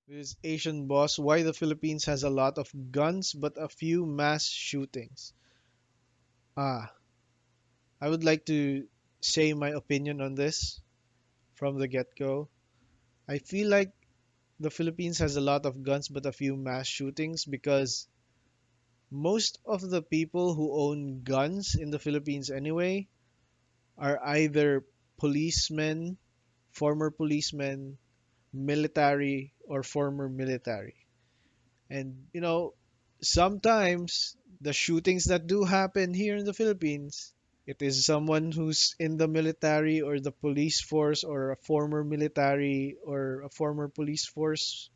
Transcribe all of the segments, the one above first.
This Asian boss, why the Philippines has a lot of guns but a few mass shootings. Ah, I would like to say my opinion on this from the get-go. I feel like the Philippines has a lot of guns but a few mass shootings because most of the people who own guns in the Philippines anyway are either policemen, former policemen, military, or former military. And sometimes the shootings that do happen here in the Philippines, it is someone who's in the military or the police force or a former military or a former police force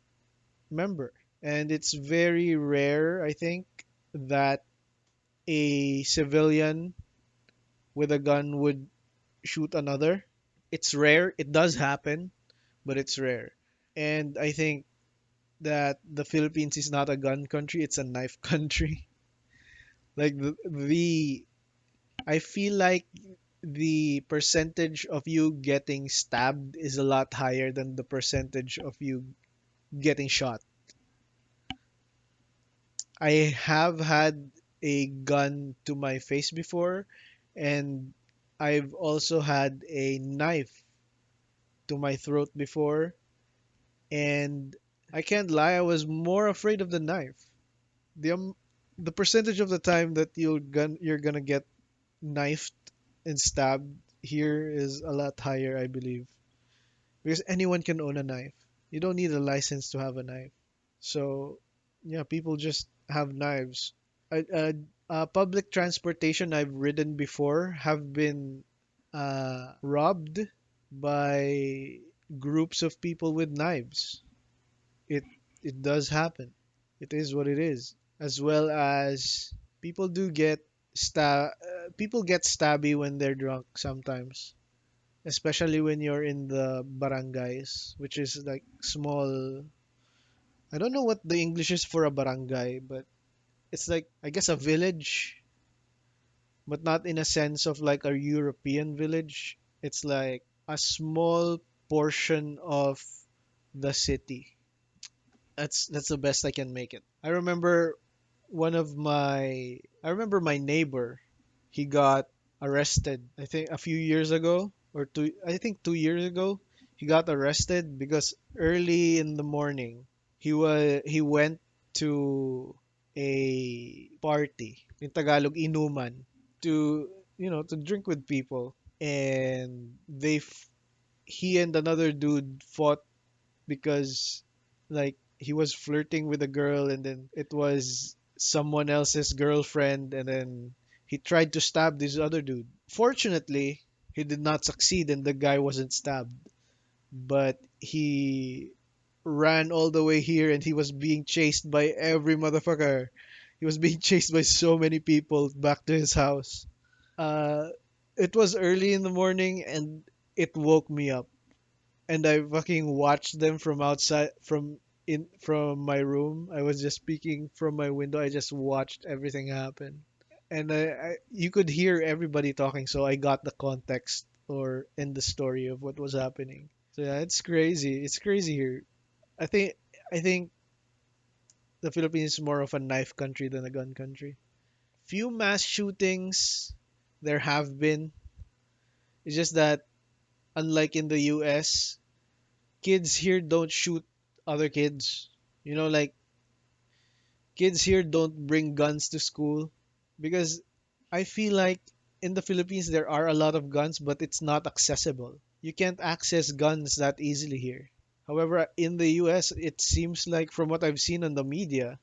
member. And it's very rare, I think, that a civilian with a gun would shoot another. It's rare. It does happen, but it's rare. And I think that the Philippines is not a gun country, it's a knife country. Like I feel like the percentage of you getting stabbed is a lot higher than the percentage of you getting shot. I have had a gun to my face before, and I've also had a knife to my throat before, and I can't lie, I was more afraid of the knife. The um, the percentage of the time that you're gonna get knifed and stabbed here is a lot higher, I believe, because anyone can own a knife. You don't need a license to have a knife. So, yeah, people just have knives. Public transportation I've ridden before have been robbed by groups of people with knives. It it does happen. It is what it is. As well as people do get people get stabby when they're drunk sometimes, especially when you're in the barangays, which is like small. I don't know what the English is for a barangay, but it's like I guess a village, but not in a sense of like a European village. It's like a small portion of the city. That's the best I can make it. I remember my neighbor. He got arrested. I think a few years ago or two. I think 2 years ago, he got arrested because early in the morning he went to a party in Tagalog inuman to to drink with people, and he and another dude fought because like he was flirting with a girl, and then it was someone else's girlfriend, and then he tried to stab this other dude. Fortunately, he did not succeed and the guy wasn't stabbed, but he ran all the way here and he was being chased by every motherfucker. He was being chased by so many people back to his house. Uh, it was early in the morning and it woke me up, and I fucking watched them from outside from my room. I was just peeking from my window. I just watched everything happen, and you could hear everybody talking, so I got the context or in the story of what was happening. So yeah, it's crazy. It's crazy here. I think I think the Philippines is more of a knife country than a gun country. Few mass shootings there have been. It's just that unlike in the US, kids here don't shoot other kids. Like kids here don't bring guns to school because I feel like in the Philippines there are a lot of guns, but it's not accessible. You can't access guns that easily here. However, in the US, it seems like from what I've seen on the media,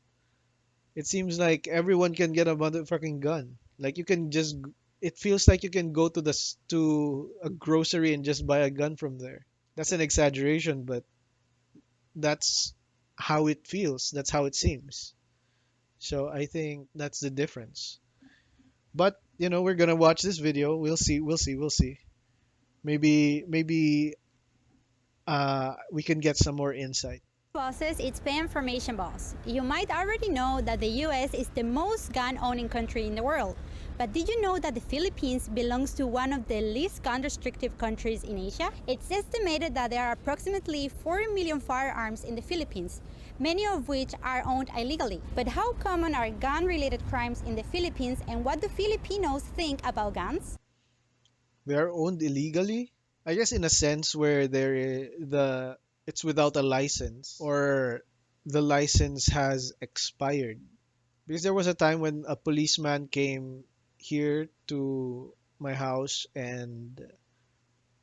it seems like everyone can get a motherfucking gun. Like it feels like you can go to a grocery and just buy a gun from there. That's an exaggeration, but that's how it feels. That's how it seems. So I think that's the difference. But we're gonna watch this video. We'll see. We'll see. We'll see. Maybe we can get some more insight. Bosses, it's Pay Information Boss. You might already know that the US is the most gun owning country in the world. But did you know that the Philippines belongs to one of the least gun restrictive countries in Asia? It's estimated that there are approximately 4 million firearms in the Philippines, many of which are owned illegally. But how common are gun related crimes in the Philippines, and what do Filipinos think about guns? They are owned illegally. I guess in a sense where the it's without a license or the license has expired. Because there was a time when a policeman came here to my house and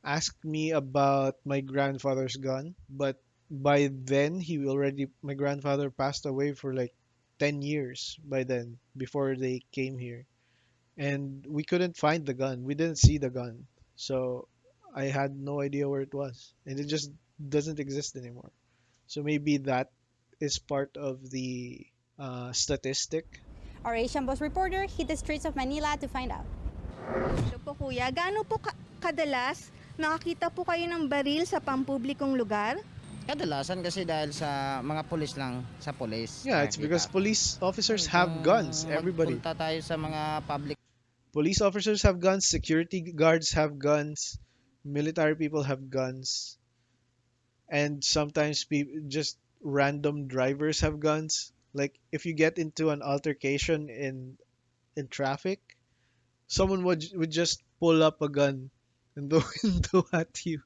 asked me about my grandfather's gun, but by then my grandfather passed away for like 10 years by then before they came here. And we couldn't find the gun. We didn't see the gun. So I had no idea where it was. And it just doesn't exist anymore. So maybe that is part of the statistic. Our Asian Boss reporter hit the streets of Manila to find out. Hello po kuya, gaano po kadalas nakakita po kayo ng baril sa pampublikong lugar? Kadalasan kasi dahil sa mga pulis lang, sa pulis Yeah, it's because nakikita. police officers Kung have guns. Everybody. magpunta tayo sa mga public Police officers have guns, security guards have guns, military people have guns, and sometimes just random drivers have guns. Like if you get into an altercation in traffic, someone would just pull up a gun and go and go at you.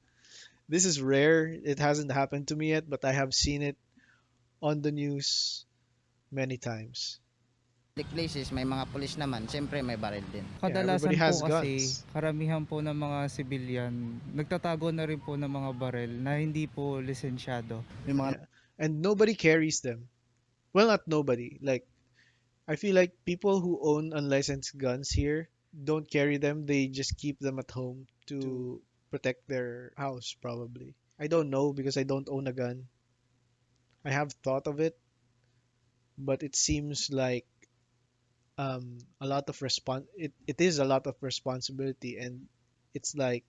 This is rare. It hasn't happened to me yet, but I have seen it on the news many times. places, may mga pulis naman, siyempre may baril din. Yeah, everybody Kadalasan po has kasi guns. karamihan po ng mga sibilyan nagtatago na rin po ng mga barel na hindi po lisensyado. Yung mga Yeah. And nobody carries them. Well, not nobody. Like I feel like people who own unlicensed guns here don't carry them. They just keep them at home to protect their house, probably. I don't know because I don't own a gun. I have thought of it, but it seems like a lot of it is a lot of responsibility, and it's like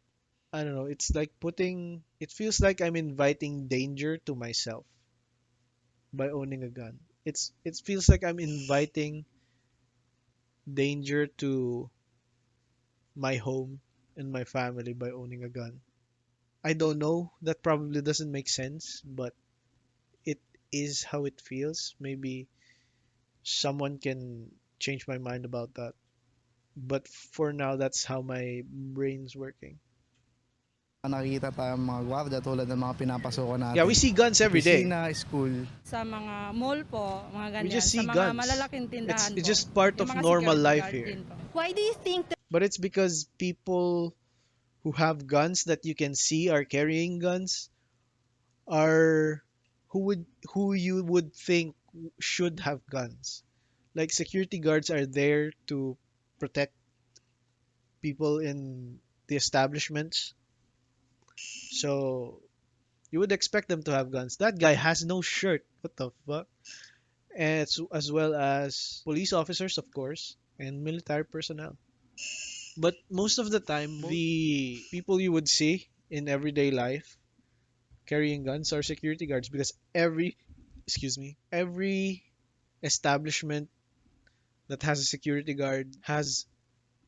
I don't know, it's like it feels like I'm inviting danger to myself by owning a gun. It feels like I'm inviting danger to my home and my family by owning a gun. I don't know, that probably doesn't make sense, but it is how it feels. Maybe someone can change my mind about that. But for now, that's how my brain's working. Nakikita tayong mga gwardiya tulad ng mga pinapasukan Yeah, we natin. see guns every day. Opisina, school. Sa mga mall po, mga We ganyan. just Sa see mga guns. malalaking tindahan It's po. just part Yung of mga normal security life guard here. din po. Why do you think But it's because people who have guns that you can see are carrying guns are who you would think should have guns. Like security guards are there to protect people in the establishments. So you would expect them to have guns. That guy has no shirt. What the fuck? And it's, as well as police officers, of course, and military personnel. But most of the time, the people you would see in everyday life carrying guns are security guards because every establishment that has a security guard has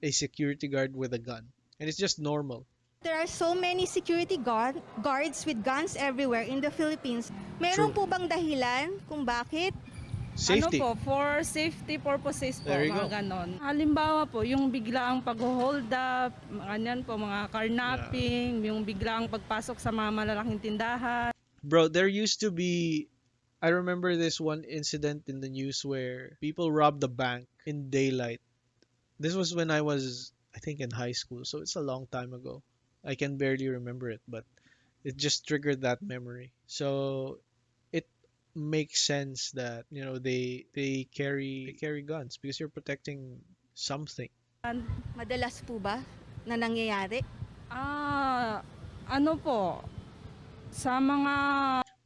a security guard with a gun. And it's just normal. there are so many guards with guns everywhere in the Philippines? Meron True. po bang dahilan kung bakit? Safety. Ano po, for safety purposes po, There you go. mga ganon. Halimbawa po, yung biglaang pag-hold up, ganyan po, mga carnapping, yung biglaang pagpasok sa mga malalaking tindahan. Bro, there used to be. I remember this one incident in the news where people robbed the bank in daylight. This was when I was, I think, in high school, so it's a long time ago. I can barely remember it, but it just triggered that memory. So it makes sense that they carry guns because you're protecting something. Madalas po ba na nangyayari? Ah, ano po, sa mga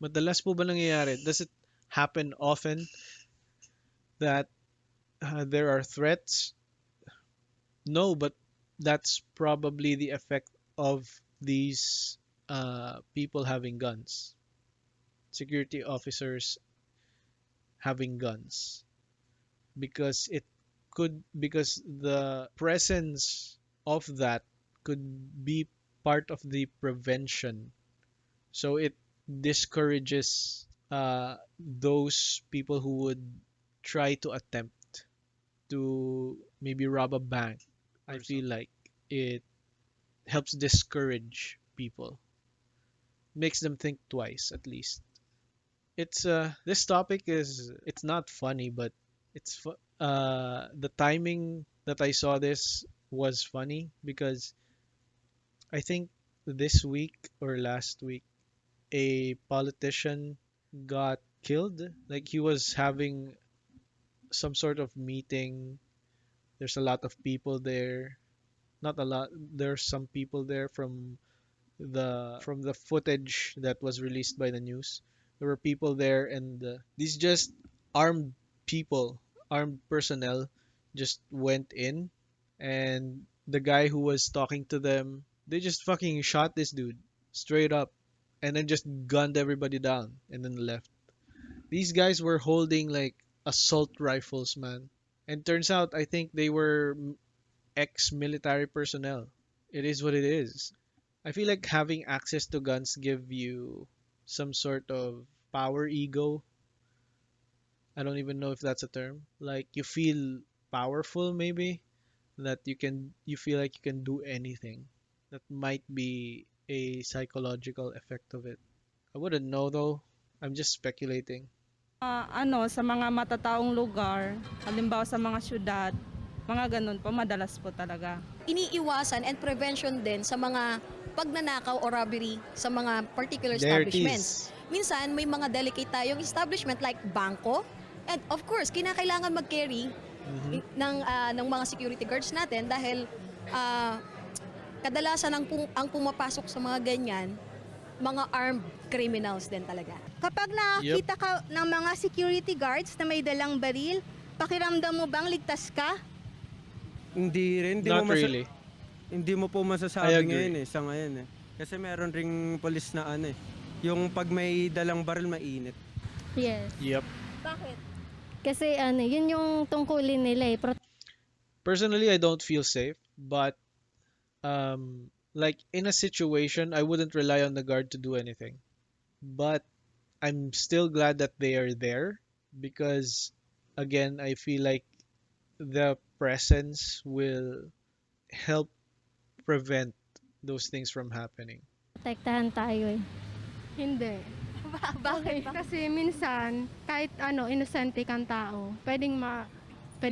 Madalas po ba nangyayari? Does it happen often that there are threats? No, but that's probably the effect of these people having guns. security officers having guns because because the presence of that could be part of the prevention. So it discourages those people who would try to attempt to maybe rob a bank. I feel like it helps discourage people, makes them think twice at least. It's this topic is it's not funny, but the timing that I saw this was funny because I think this week or last week a politician got killed. Like he was having some sort of meeting. There's a lot of people there. Not a lot. There's some people there from the footage that was released by the news. There were people there, and these just armed people, armed personnel, just went in, and the guy who was talking to them, they just fucking shot this dude straight up, and then just gunned everybody down, and then left. These guys were holding like assault rifles, man. And turns out, I think they were ex-military personnel. It is what it is. I feel like having access to guns give you some sort of power ego. I don't even know if that's a term. Like you feel powerful maybe that you feel like you can do anything. That might be a psychological effect of it. I wouldn't know though. I'm just speculating. Sa mga matataong lugar, halimbawa sa mga syudad, mga ganun po, madalas po talaga. Iniiwasan and prevention din sa mga pagnanakaw o robbery sa mga particular There it establishments. is. Minsan, may mga delicate tayong establishment like bangko. And of course, kinakailangan mag-carry ng mga security guards natin dahil ah, kadalasan ang pumapasok sa mga ganyan, mga armed criminals din talaga. Kapag nakakita ka ng mga security guards na may dalang baril, pakiramdam mo bang ligtas ka? Hindi rin, Not really. hindi mo po I masasabi agree. ngayon sa ngayon eh. Kasi meron ring polis na yung pag may dalang baril mainit. Yes. Yep. Bakit? Kasi yun yung tungkulin nila eh. Personally, I don't feel safe, but like in a situation, I wouldn't rely on the guard to do anything. But I'm still glad that they are there because, again, I feel like the presence will help prevent those things from happening. Protektahan tayo eh. Hindi. Bakit? Kasi minsan, kahit inosente kang tao, pwedeng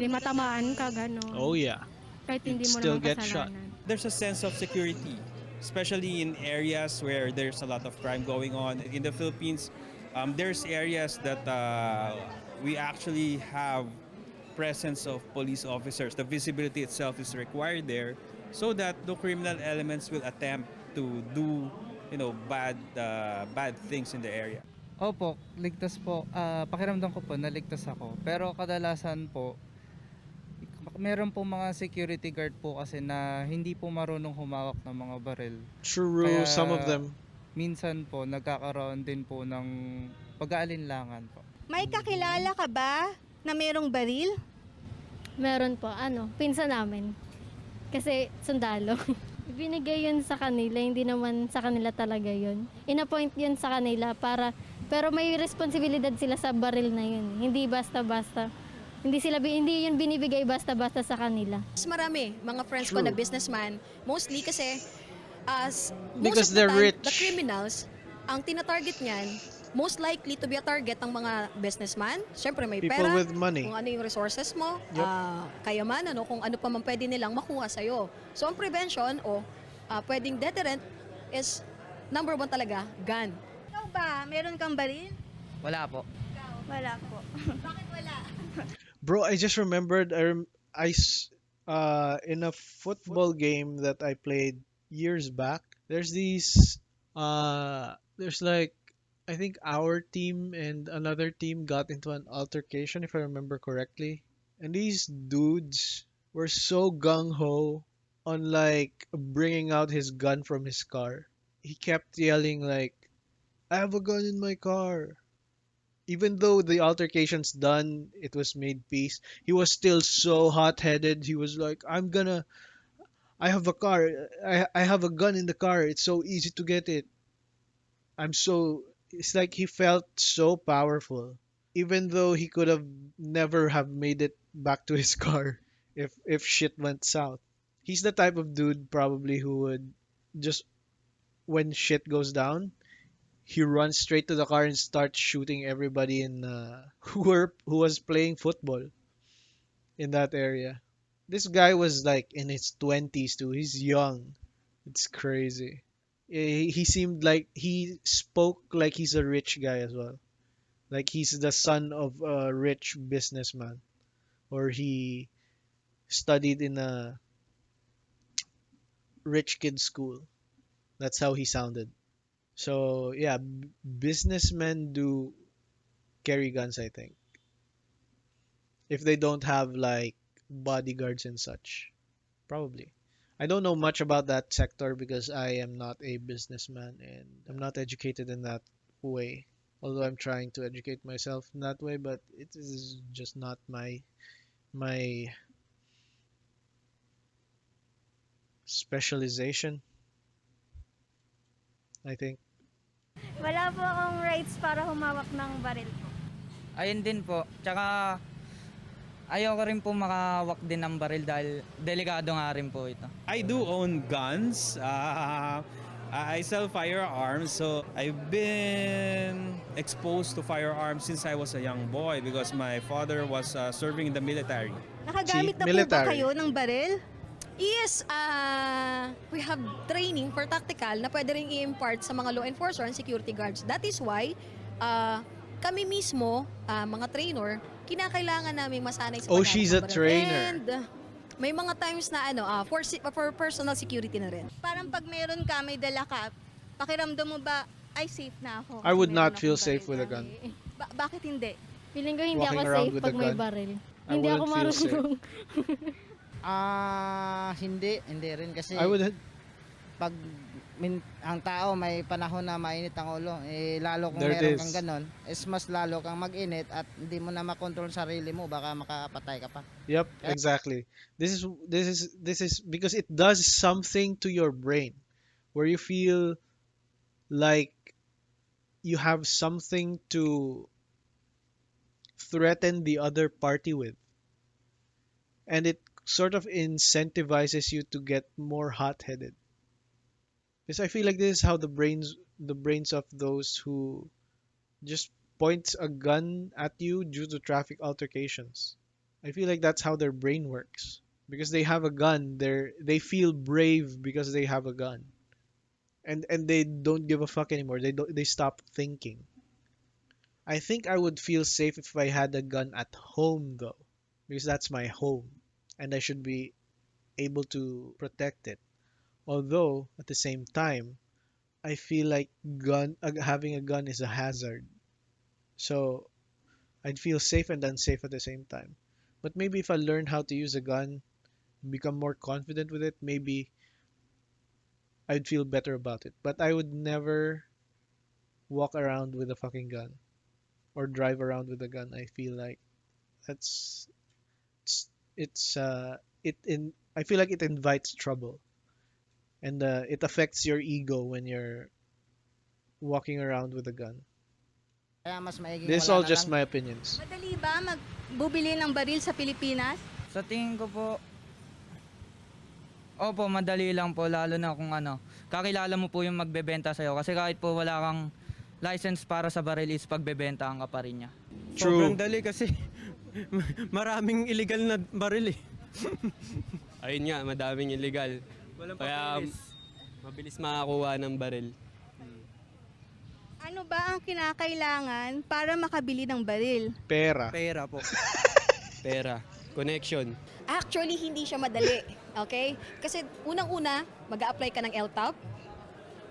matamaan ka, gano'n. Oh yeah, Kahit you'd hindi mo still naman get shot. kasalanan. There's a sense of security, especially in areas where there's a lot of crime going on. In the Philippines, there's areas that we actually have presence of police officers. The visibility itself is required there so that the criminal elements will attempt to do, bad things in the area. Opo, ligtas po. Pakiramdam ko po, naligtas ako. Pero kadalasan po, meron po mga security guard po kasi na hindi po marunong humawak ng mga baril. True, Kaya some of them. minsan po nagkakaroon din po ng pag-aalinlangan po. May kakilala ka ba na merong baril? Meron po, pinsan namin. Kasi sundalo. Binigay yun sa kanila, hindi naman sa kanila talaga yun. Inappoint yun sa kanila pero may responsibilidad sila sa baril na yun. Hindi basta-basta. Hindi yun binibigay basta-basta sa kanila. Mas marami, mga friends ko True. na businessman, mostly kasi as Because most of the they're time, rich. the criminals, ang tinatarget niyan, most likely to be a target ng mga businessman. Siyempre may People pera, with money. kung ano yung resources mo, Yep. kayamanan, kung ano pa man pwede nilang makuha sa'yo. So ang prevention o pwedeng deterrent is number one talaga, gun. Ikaw ba? Meron kang baril? Wala po. Wala po. Bakit wala? Bro, I just remembered in a football game that I played years back, there's like I think our team and another team got into an altercation if I remember correctly. And these dudes were so gung ho on like bringing out his gun from his car. He kept yelling like I have a gun in my car. Even though the altercation's done, it was made peace. He was still so hot-headed. He was like, I have a car. I have a gun in the car. It's so easy to get it. It's like he felt so powerful. Even though he could have never have made it back to his car if shit went south. He's the type of dude probably who would just when shit goes down, he runs straight to the car and starts shooting everybody in who was playing football in that area. This guy was like in his 20s too. He's young. It's crazy. He seemed like he spoke like he's a rich guy as well. Like he's the son of a rich businessman or he studied in a rich kid school. That's how he sounded. So, yeah, businessmen do carry guns, I think. If they don't have like bodyguards and such, probably. I don't know much about that sector because I am not a businessman and I'm not educated in that way. Although I'm trying to educate myself in that way, but it is just not my specialization, I think. Wala po akong rights para humawak ng baril po. Ayun din po. Tsaka ayoko rin po makawak din ng baril dahil delikado nga rin po ito. I do own guns. I sell firearms, so I've been exposed to firearms since I was a young boy because my father was serving in the military. Nakagamit na po ba Military. kayo ng baril? Yes, we have training for tactical na pwede rin i-impart sa mga law enforcer and security guards. That is why kami mismo, mga trainer, kinakailangan namin masanay sa Oh, paggamit she's ng a baril. trainer. And may mga times na for personal security na rin. Parang pag meron ka, may dala ka, pakiramdam mo ba, ay safe na ako? I kasi would not meron feel akong safe baril. with a gun. Bakit hindi? Feeling ko hindi Walking ako around safe with pag a may gun. baril. I Hindi ako wouldn't feel safe. marunong. Hindi rin kasi I would pag ang tao may panahon na mainit ang ulo, lalo kung There it meron is. kang ganon, mas lalo kang mag-init at hindi mo na makontrol sarili mo, baka makapatay ka pa. Yep, exactly. This is because it does something to your brain where you feel like you have something to threaten the other party with. And it sort of incentivizes you to get more hot-headed. Because I feel like this is how the brains of those who just points a gun at you due to traffic altercations. I feel like that's how their brain works. Because they have a gun, they feel brave because they have a gun. And they don't give a fuck anymore. They stop thinking. I think I would feel safe if I had a gun at home though. Because that's my home. And I should be able to protect it. Although at the same time, I feel like having a gun is a hazard. So I'd feel safe and unsafe at the same time. But maybe if I learn how to use a gun, become more confident with it, maybe I'd feel better about it. But I would never walk around with a fucking gun or drive around with a gun. I feel like that's I feel like it invites trouble and it affects your ego when you're walking around with a gun. Kaya mas maiging This is wala all na just lang. my opinions. Madali ba magbubili ng baril sa Pilipinas? Sa tingin ko po, opo, madali lang po lalo na kung kakilala mo po yung magbebenta sa'yo kasi kahit po wala kang license para sa baril is pagbebentahan ka pa rin niya. Sobrang True. dali kasi maraming illegal na baril eh. Ayun nga, madaming illegal. Kaya mabilis makakuha ng baril. Ano ba ang kinakailangan para makabili ng baril? Pera. Pera po. Pera. Connection. Actually, hindi siya madali. Okay? Kasi unang-una, mag-a-apply ka ng LTAP.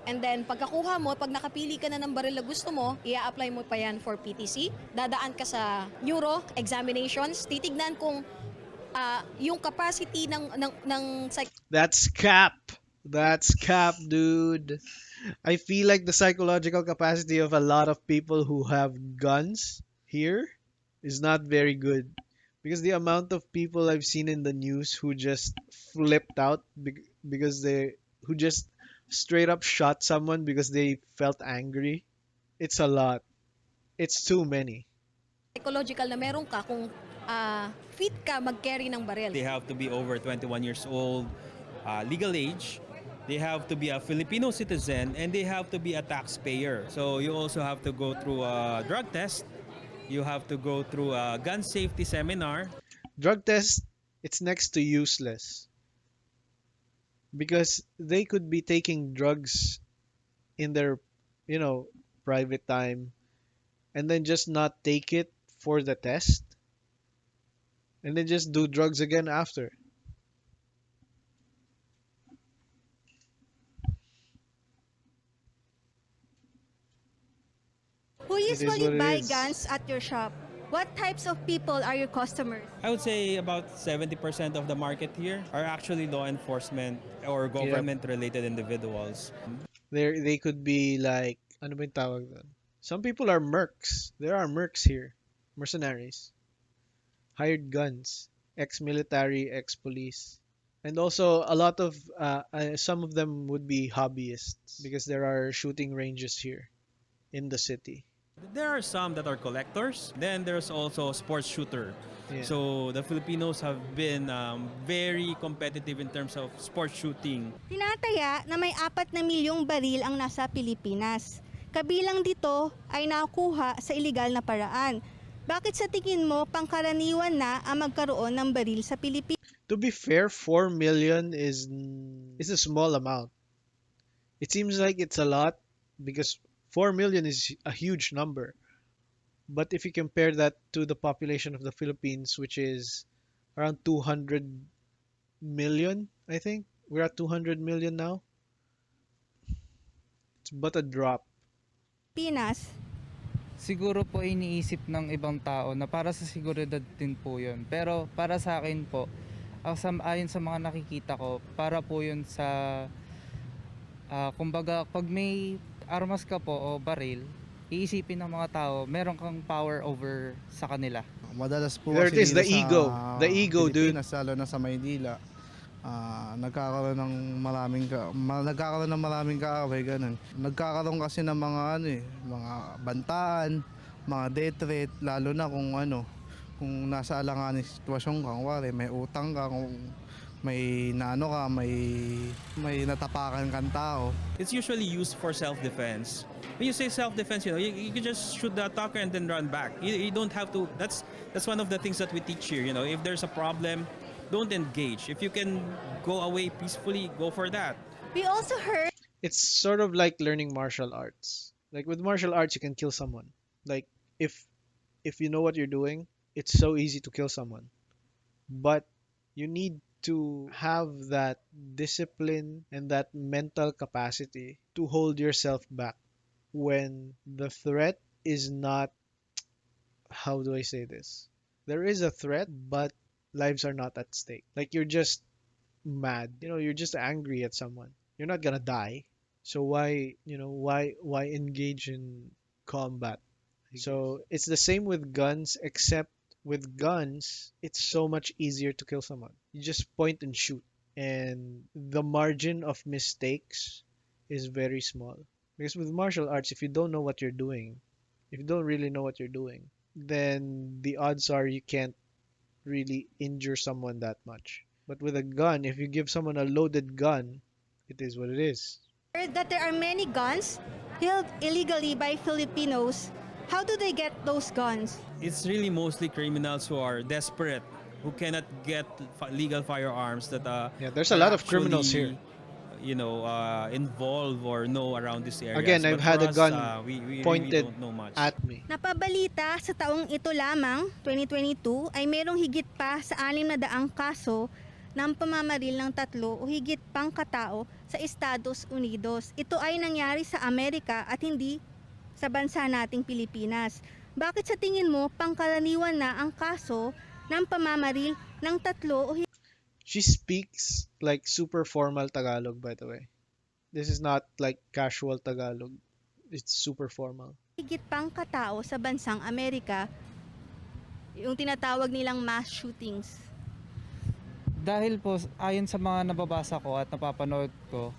And then, pagkakuha mo, pag nakapili ka na ng baril na gusto mo, i-apply mo pa yan for PTC. Dadaan ka sa neuro examinations. Titignan kung yung capacity ng That's cap. That's cap, dude. I feel like the psychological capacity of a lot of people who have guns here is not very good. Because the amount of people I've seen in the news who just flipped out because who just straight up shot someone because they felt angry, it's a lot. It's too many. Psychological na meron ka kung fit ka mag-carry ng baril. They have to be over 21 years old, legal age. They have to be a Filipino citizen and they have to be a taxpayer. So you also have to go through a drug test. You have to go through a gun safety seminar. Drug test, it's next to useless because they could be taking drugs in their, you know, private time and then just not take it for the test and then just do drugs again after. Who It is usually what it buy is. guns at your shop? What types of people are your customers? I would say about 70% of the market here are actually law enforcement or Yep. government-related individuals. They could be like, ano ba yung tawag doon? Some people are mercs. There are mercs here. Mercenaries. Hired guns. Ex-military, ex-police. And also a lot of some of them would be hobbyists because there are shooting ranges here in the city. There are some that are collectors. Then there's also sports shooter. Yeah. So the Filipinos have been very competitive in terms of sports shooting. Tinataya na may 4 na milyong baril ang nasa Pilipinas. Kabilang dito ay nakuha sa iligal na paraan. Bakit sa tingin mo pangkaraniwan na ang magkaroon ng baril sa Pilipinas? To be fair, 4 million is a small amount. It seems like it's a lot because 4 million is a huge number. But if you compare that to the population of the Philippines, which is around 200 million, I think. We're at 200 million now. It's but a drop. Pinas, Siguro po iniisip ng ibang tao na para sa seguridad din po yun. Pero para sa akin po, ayon sa mga nakikita ko, para po yun sa, kumbaga, pag may armas ka po o baril, iisipin ng mga tao, meron kang power over sa kanila. Madalas po There it kasi is, the dito ego. sa The ego, dude. Pilipinas, lalo na sa Maynila, nagkakaroon ng maraming kaaway, ganun. Nagkakaroon kasi ng mga mga bantaan, mga death threat, lalo na kung nasa alanganing sitwasyon ka, kunwari may utang ka, kung may naano ka, may natapakan kang tao. It's usually used for self-defense. When you say self-defense, you can just shoot the attacker and then run back. You don't have to. That's one of the things that we teach here. If there's a problem, don't engage. If you can go away peacefully, go for that. we also heard It's sort of like learning martial arts. Like with martial arts, you can kill someone. Like if you know what you're doing, it's so easy to kill someone. But you need to have that discipline and that mental capacity to hold yourself back when the threat is not, how do I say this? There is a threat, but lives are not at stake. Like you're just mad. You're just angry at someone. You're not gonna die. So why engage in combat? So it's the same with guns, except with guns, it's so much easier to kill someone. You just point and shoot, and the margin of mistakes is very small. Because with martial arts, if you don't know what you're doing, if you don't really know what you're doing, then the odds are you can't really injure someone that much. But with a gun, if you give someone a loaded gun, it is what it is. that there are many guns held illegally by Filipinos. How do they get those guns? It's really mostly criminals who are desperate, who cannot get legal firearms that Yeah, there's a lot of criminals here. Involved or know around this area. Again, I've had a gun we really pointed don't know much. at me. Napabalita sa taong ito lamang, 2022, ay merong higit pa sa 600 kaso ng pamamaril ng 3 o higit pang katao sa Estados Unidos. Ito ay nangyari sa Amerika at hindi sa bansa nating Pilipinas. Bakit sa tingin mo pangkaraniwan na ang kaso ng pamamaril ng 3 o She speaks like super formal Tagalog, by the way. This is not like casual Tagalog. It's super formal. Higit pang katao sa bansang Amerika, yung tinatawag nilang mass shootings. Dahil po, ayon sa mga nababasa ko at napapanood ko,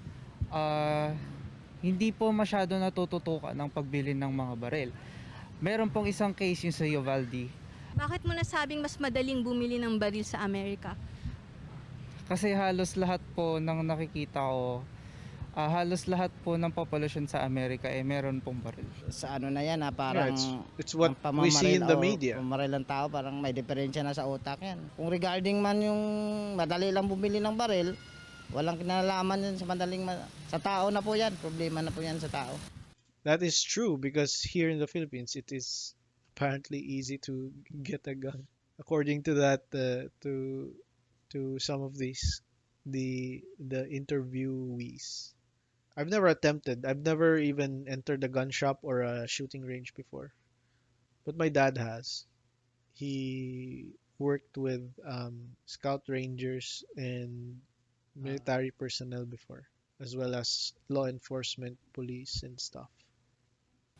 ah, hindi po masyado natututukan ng pagbili ng mga baril. Meron pong isang case yung sa Uvalde. Bakit mo nasabing mas madaling bumili ng baril sa Amerika? Kasi halos lahat po ng nakikita ko, halos lahat po ng population sa Amerika meron pong baril. Sa ano na yan, Yeah, parang it's what ang we see pamamaril in the o media. pamamaril ng tao, parang may diferensya na sa utak yan. Kung regarding man yung madali lang bumili ng baril, walang kinalaman yan sa sa tao na po yan. Problema na po yan sa tao. That is true because here in the Philippines, it is apparently easy to get a gun. According to that, to some of these, the interviewees. I've never attempted. I've never even entered a gun shop or a shooting range before. But my dad has. He worked with scout rangers and military personnel before, as well as law enforcement, police, and stuff.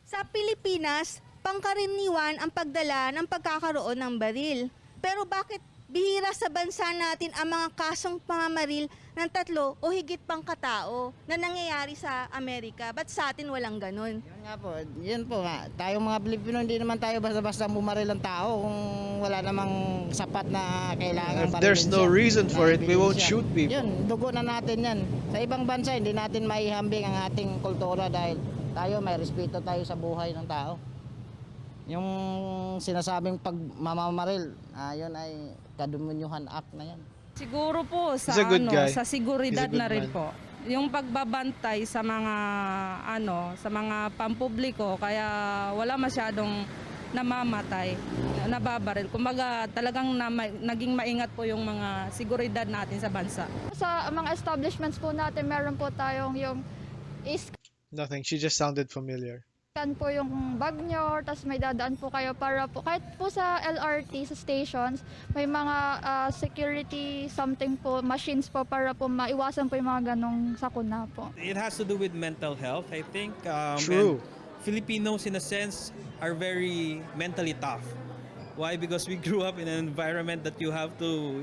Sa Pilipinas, pangkaraniwan ang pagdala ng pagkakaroon ng baril. Pero bakit bihira sa bansa natin ang mga kasong pamamaril ng 3 o higit pang katao na nangyayari sa Amerika? Ba't sa atin walang ganun? Yun nga po, yun po nga. Tayong mga Pilipino, hindi naman tayo basta-basta bumaril ng tao kung wala namang sapat na kailangan. If there's no reason for it, we won't shoot people. Yun, dugo na natin yan. Sa ibang bansa, hindi natin maihambing ang ating kultura dahil tayo, may respeto tayo sa buhay ng tao. Yung sinasabing pagmamamaril, yun ay kadumunyuhan act na yan. Siguro po sa He's a good guy. sa seguridad He's a good na rin man. po. Yung pagbabantay sa mga sa mga pampubliko kaya wala masyadong namamatay, nababaril. Kumbaga talagang naging maingat po yung mga seguridad natin sa bansa. Sa mga establishments po natin, meron po tayong yung Nothing. She just sounded familiar. scan po yung bag nyo, tapos may dadaan po kayo para po, kahit po sa LRT, sa stations, may mga security something po, machines po para po maiwasan po yung mga ganong sakuna po. It has to do with mental health, I think. True. And Filipinos, in a sense, are very mentally tough. Why? Because we grew up in an environment that you have to,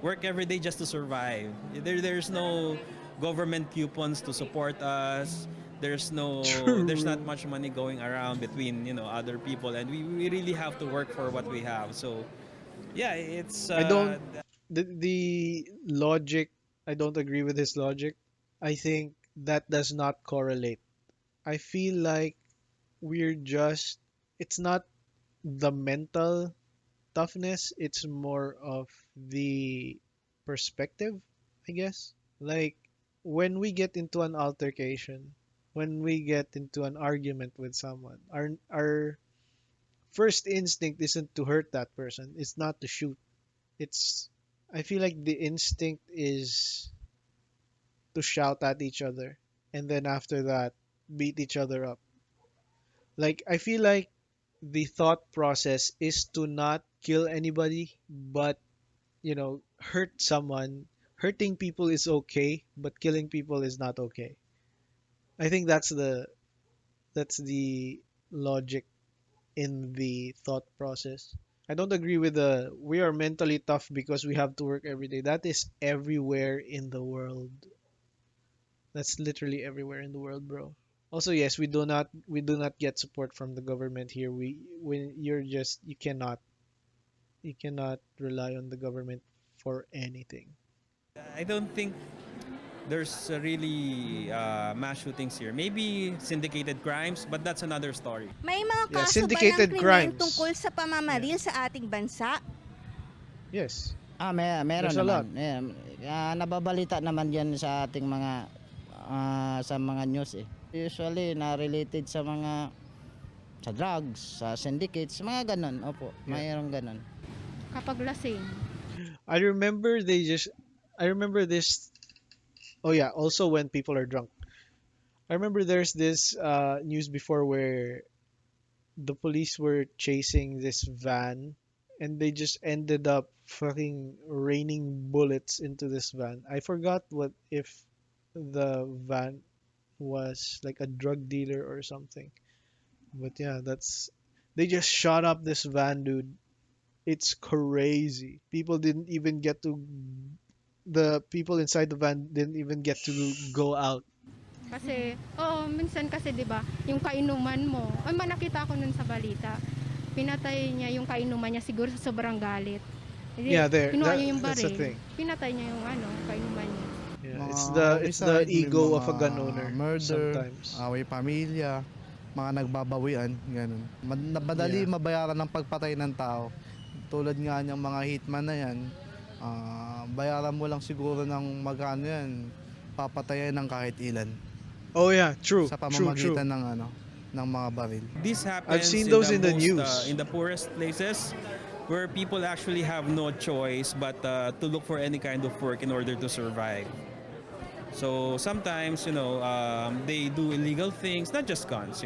work every day just to survive. There's no government coupons to support us. There's not much money going around between other people, and we really have to work for what we have. So yeah, it's I don't. The logic. I don't agree with his logic. I think that does not correlate. I feel like we're just. It's not the mental toughness. It's more of the perspective, I guess. Like when we get into an altercation, when we get into an argument with someone, our first instinct isn't to hurt that person. It's not to shoot. It's I feel like the instinct is to shout at each other and then after that beat each other up. Like I feel like the thought process is to not kill anybody but hurt someone. Hurting people is okay, but killing people is not okay. I think that's the logic in the thought process. I don't agree with the we are mentally tough because we have to work every day. That is everywhere in the world. That's literally everywhere in the world, bro. Also, yes, we do not get support from the government here. When you cannot rely on the government for anything. I don't think there's really mass shootings here. Maybe syndicated crimes, but that's another story. May mga Yeah, kaso ba ng syndicated krimen crimes. tungkol sa pamamaril sa ating bansa? Yes. Meron There's a lot. naman. Nababalita naman yan sa ating mga sa mga news eh. Usually na related sa drugs, sa syndicates, mga ganon. Opo, mayroong ganon. Kapag lasing. I remember this. Oh yeah, also when people are drunk. I remember there's this news before where the police were chasing this van and they just ended up fucking raining bullets into this van. I forgot what if the van was like a drug dealer or something. But yeah, that's they just shot up this van, dude. It's crazy. People didn't even get to the people inside the van didn't even get to go out. Kasi, oo, minsan kasi 'di ba, yung kainuman mo, ay nakita ko nun sa balita. Pinatay niya yung kainuman niya siguro sa sobrang galit. Hindi, Yeah, there. kinuha niya yung That's the baril. thing. Pinatay niya yung kainuman niya. Yeah, Mga it's the homicide, may ego mga of a gun owner murder, sometimes. away pamilya, mga nagbabawian, ganun. Madali Yeah. mabayaran ng pagpatay ng tao. Tulad nga niyang mga hitman na yan, bayaran mo lang siguro ng magkano yan, papatayan ng kahit ilan Oh yeah, true, sa true, true. pamamagitan ng ng mga baril. This I've happens seen in those the in the most news. in the poorest places where people actually have no choice but to look for any kind of work in order to survive. So sometimes, they do illegal things, not just guns.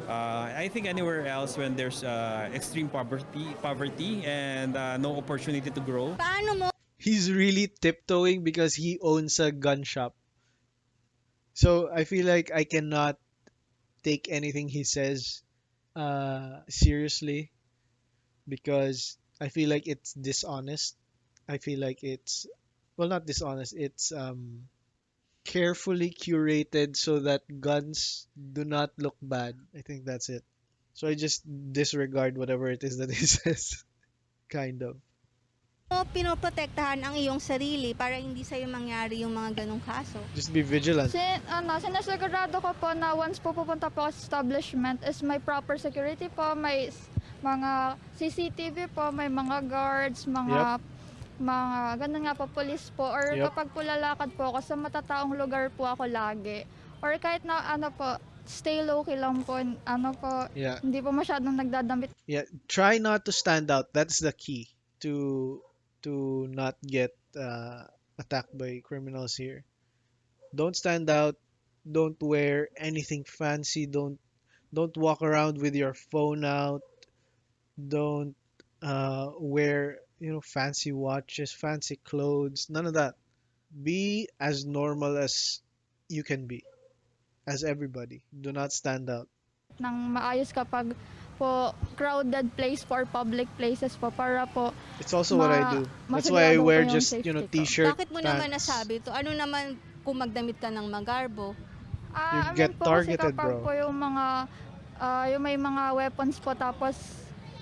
I think anywhere else when there's extreme poverty and no opportunity to grow. Paano mo He's really tiptoeing because he owns a gun shop. So I feel like I cannot take anything he says seriously because I feel like it's dishonest. I feel like it's well not dishonest. It's carefully curated so that guns do not look bad. I think that's it. So I just disregard whatever it is that he says. Kind of. pinoprotektahan ang iyong sarili para hindi sa'yo mangyari yung mga ganong kaso? Just be vigilant. Sinasigurado ko po na once po pupunta po sa establishment is may proper security po, may mga CCTV po, may mga guards, mga ganun nga po, police po, or Yep. kapag po lalakad po ako sa matataong lugar po ako lagi. Or kahit na po, stay low-key lang po, Yeah. hindi po masyadong nagdadamit. Yeah. Try not to stand out. That's the key to not get attacked by criminals here. Don't stand out. Don't wear anything fancy. Don't walk around with your phone out. Don't wear fancy watches, fancy clothes. None of that. Be as normal as you can be, as everybody. Do not stand out. Nang maayos kapag po crowded place po or public places po para po It's also what I do. That's why I masigurado wear po yung just safety ko. t-shirt, Bakit mo naman pants. nasabi to? Ano naman kung magdamit ka ng magarbo? You I get mean po kasi targeted, kapag bro. po yung mga yung may mga weapons po tapos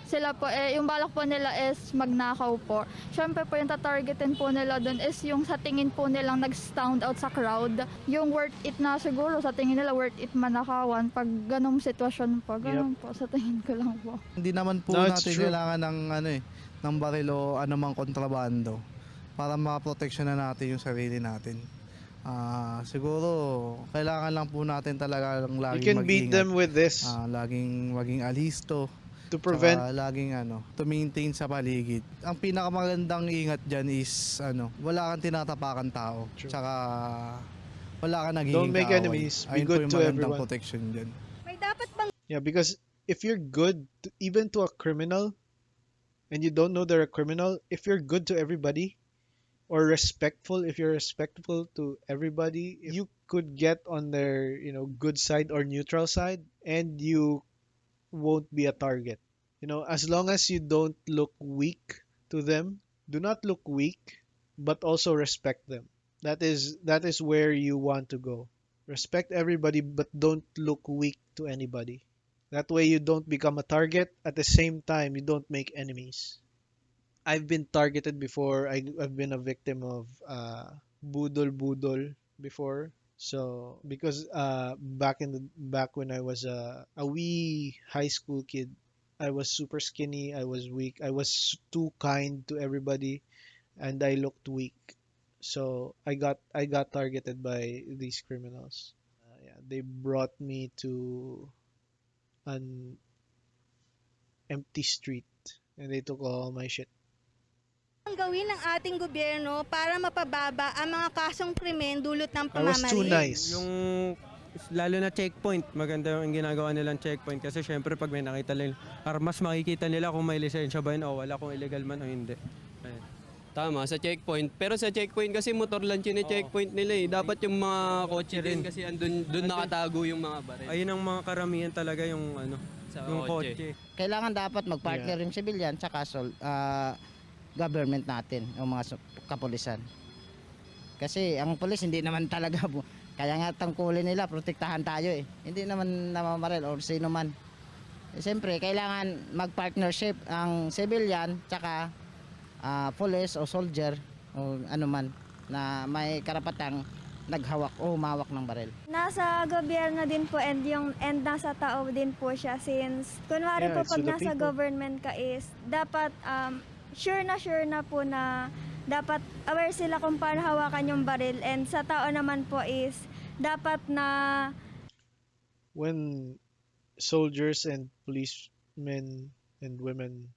sila po yung balak po nila is magnakaw po. Syempre po yung tatargetin po nila doon is yung sa tingin po nilang nag-stand out sa crowd. Yung worth it na siguro sa tingin nila worth it manakawan pag ganong sitwasyon po. Ganon po sa tingin ko lang po. Hindi naman po No, it's natin true. kailangan ng ng baril o anumang kontrabando para maproteksyon na natin yung sarili natin. Siguro kailangan lang po natin talaga lang You laging can beat mag-ingat. them with this Laging maging alisto. to prevent. Laging to maintain sa paligid. Ang pinakamagandang ingat diyan is wala kang tinatapakan tao. True. Tsaka wala kang nagiging Don't make kaaway. enemies. Be Ayun po good yung to magandang everyone. protection diyan. May dapat bang Yeah, because if you're good, even to a criminal, and you don't know they're a criminal, if you're good to everybody, or respectful, if you're respectful to everybody, you could get on their, good side or neutral side, and you won't be a target. As long as you don't look weak to them, do not look weak, but also respect them. That is where you want to go. Respect everybody, but don't look weak to anybody. That way you don't become a target. At the same time, you don't make enemies. I've been targeted before. I've been a victim of budol budol before. So because back when I was a wee high school kid, I was super skinny. I was weak. I was too kind to everybody, and I looked weak. So I got targeted by these criminals. Yeah, they brought me to an empty street, and they took all my shit. ang gawin ng ating gobyerno para mapababa ang mga kasong krimen dulot ng I was too pamamaril? nice. Yung lalo na checkpoint, maganda yung ginagawa nilang checkpoint kasi syempre pag may nakita nila armas makikita nila kung may lisensya ba yun o wala, kung illegal man o hindi. Ayun. Tama, sa checkpoint. Pero sa checkpoint kasi motor lang chine-checkpoint nila eh. Dapat yung mga kotse din kasi doon nakatago yung mga baril. Ayun ang mga karamihan talaga yung Sa yung kotse. kotse. Kailangan dapat magpartner Yeah. yung civilian tsaka government natin, yung mga kapulisan. Kasi ang pulis hindi naman talaga kaya nga tangkulin nila, protektahan tayo eh. Hindi naman namamaril or sino man. Eh, siyempre, kailangan mag-partnership ang civilian tsaka police o soldier o ano man na may karapatang naghawak o humawak ng baril. Nasa gobyerno din po and nasa tao din po siya since kunwari Yeah, po it's pag to the nasa people. government ka is dapat sure na po na dapat aware sila kung paano hawakan yung baril and sa tao naman po is dapat na When soldiers and policemen and women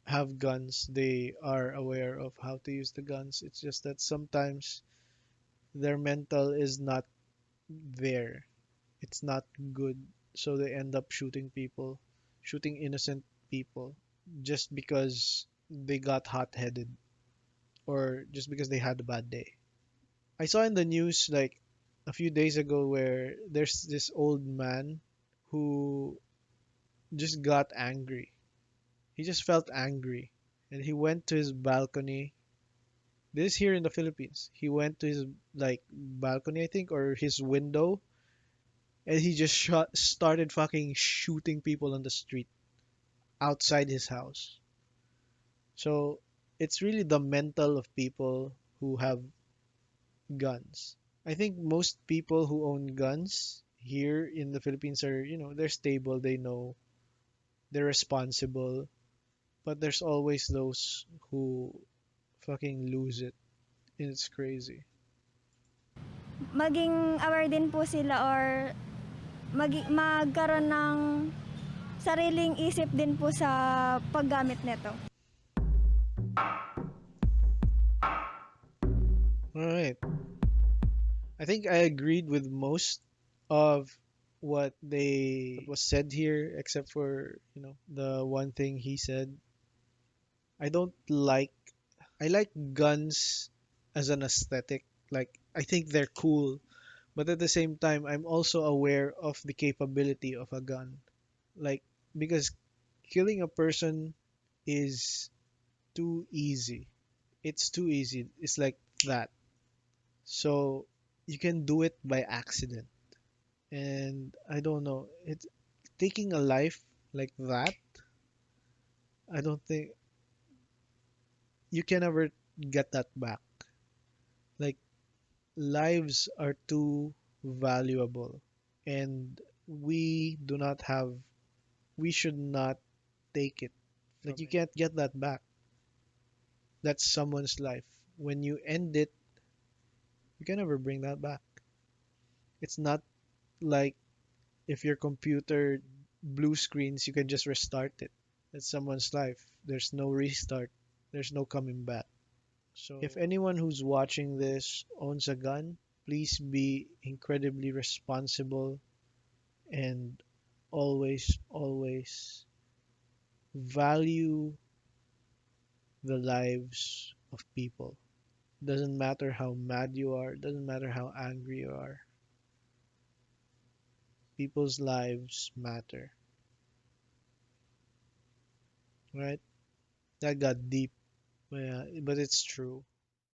have guns, they are aware of how to use the guns. It's just that sometimes their mental is not there. It's not good. So they end up shooting people, shooting innocent people just because they got hot-headed or just because they had a bad day. I saw in the news like a few days ago where there's this old man who just got angry. He just felt angry and he went to his balcony. This is here in the Philippines. He went to his like balcony, I think, or his window, and he just started fucking shooting people on the street outside his house. So it's really the mental of people who have guns. I think most people who own guns here in the Philippines are, they're stable, they know, they're responsible, but there's always those who fucking lose it. And it's crazy. maging aware din po sila or magkaroon ng sariling isip din po sa paggamit nito. All right. I think I agreed with most of what was said here, except for, the one thing he said. I don't like I like guns as an aesthetic. Like I think they're cool, but at the same time I'm also aware of the capability of a gun. Like because killing a person is too easy. It's too easy. It's like that. So you can do it by accident. And I don't know. It's taking a life like that. I don't think you can ever get that back. Like lives are too valuable and we should not take it. Like you can't get that back. That's someone's life. When you end it, you can never bring that back. It's not like if your computer blue screens, you can just restart it. That's someone's life. There's no restart. There's no coming back. So if anyone who's watching this owns a gun, please be incredibly responsible and always, always value the lives of people. Doesn't matter how mad you are, doesn't matter how angry you are. People's lives matter, right? That got deep, yeah, but it's true.